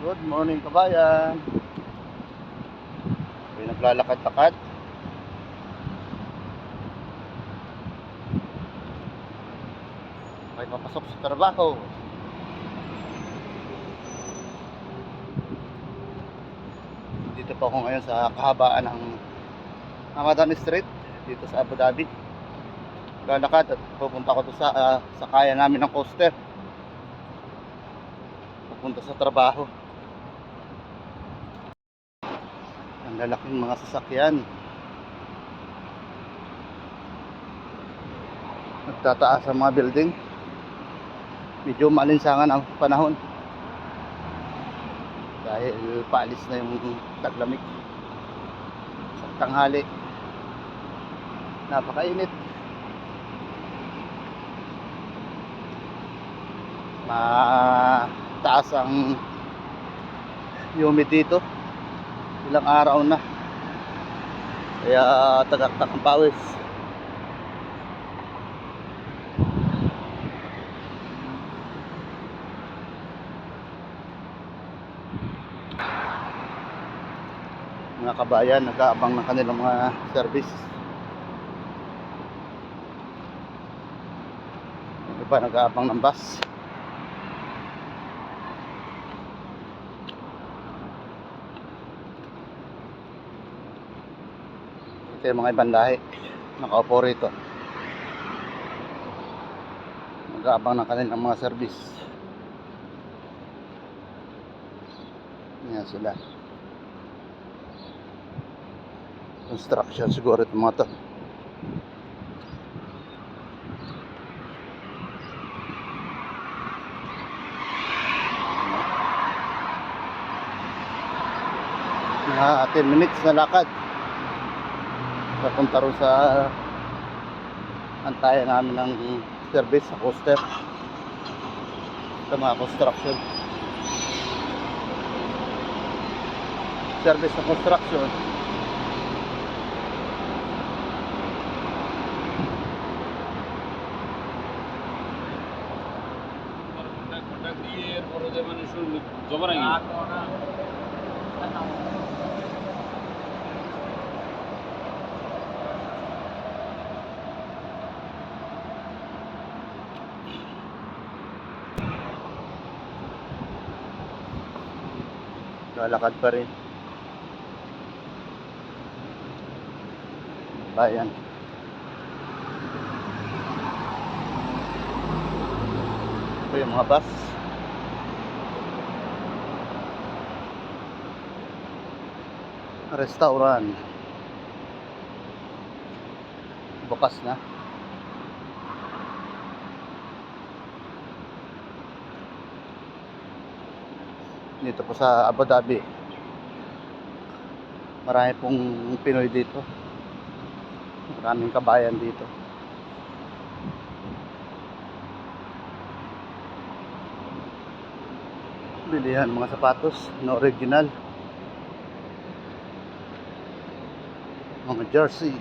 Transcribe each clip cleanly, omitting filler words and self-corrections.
Good morning kabayan. May naglalakad-lakad. May papasok sa trabaho. Dito pa ako ngayon sa kahabaan ng Ramadan Street dito sa Abu Dhabi. Lalakad at pupunta ako sa kaya namin ng coaster. Pupunta sa trabaho. Ang lalaking mga sasakyan. Nagtataas ang mga building. Medyo malinsangan ang panahon dahil paalis na yung taglamig. Sa tanghali napakainit. Mataas ang humidity dito. Ilang araw na kaya tagaktak ang pawis. Mga kabayan nag-aabang ng kanilang mga service. Yung iba nag-aabang ng bus. Ito yung mga ibang lahi nakaupo rito, nag-aabang ng kanilang mga service. Yan sila. Construction siguro itong mga to. Mga 10 minutes na lakad papunta rin sa antayan namin ng service sa coaster sa mga construction service sa construction. Lalakad pa rin bayan. Ito yung mga bus. Restaurant bukas na. Dito po sa Abu Dhabi marami pong Pinoy dito, maraming kabayan dito. Bilihan mga sapatos na original, mga jersey.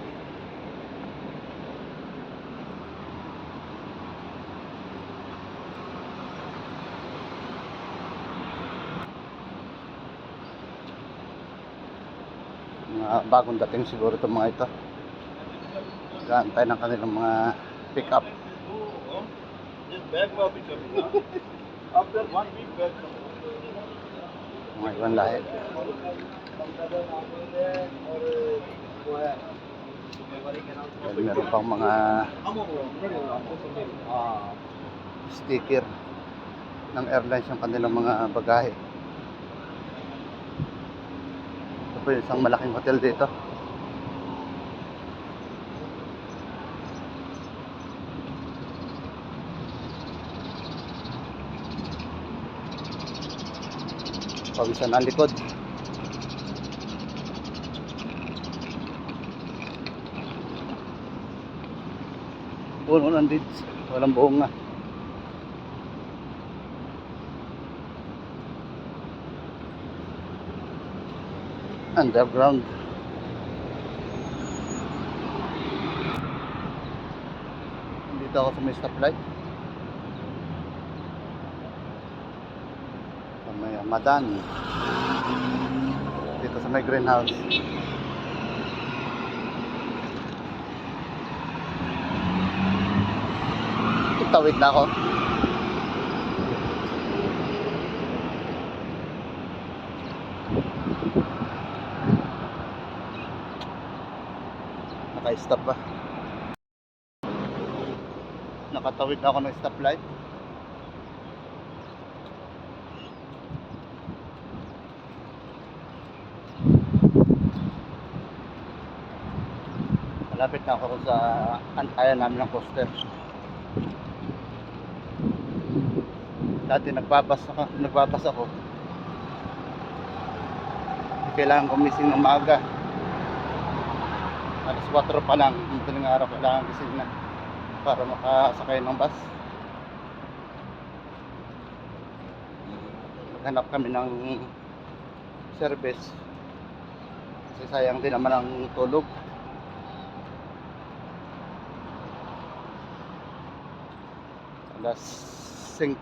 Mga bagong dating siguro itong mga ito. Gaantay ng kanilang mga pick up. Mga ibang lahi. Dahil meron pang mga sticker ng airlines yung kanilang mga bagahe. Ito po yung isang malaking hotel dito. Pawisan ang likod. Puno ng leads, walang buong nga. Underground. Dito ako sa may stoplight. may Ramadan. Dito sa may greenhouse. Tawid na ako. Naka-stop ba? Nakatawid na ako ng stoplight. Malapit na ako sa antayan namin ng poster. Dati nagbabas ako. Kailangan gumising ng maaga. Alas 4 pa lang, madaling araw kailangan gising na para makasakay ng bus. Maghanap kami ng service kasi sayang din naman ang tulog. Alas 5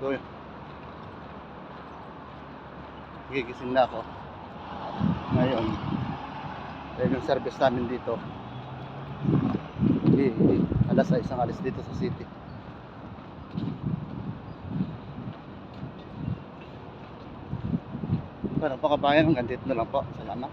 gigising na ako ngayon dahil yung service namin dito alas 6 ang alis dito sa city. Para pa kabayan, hanggang dito na lang po. Salamat.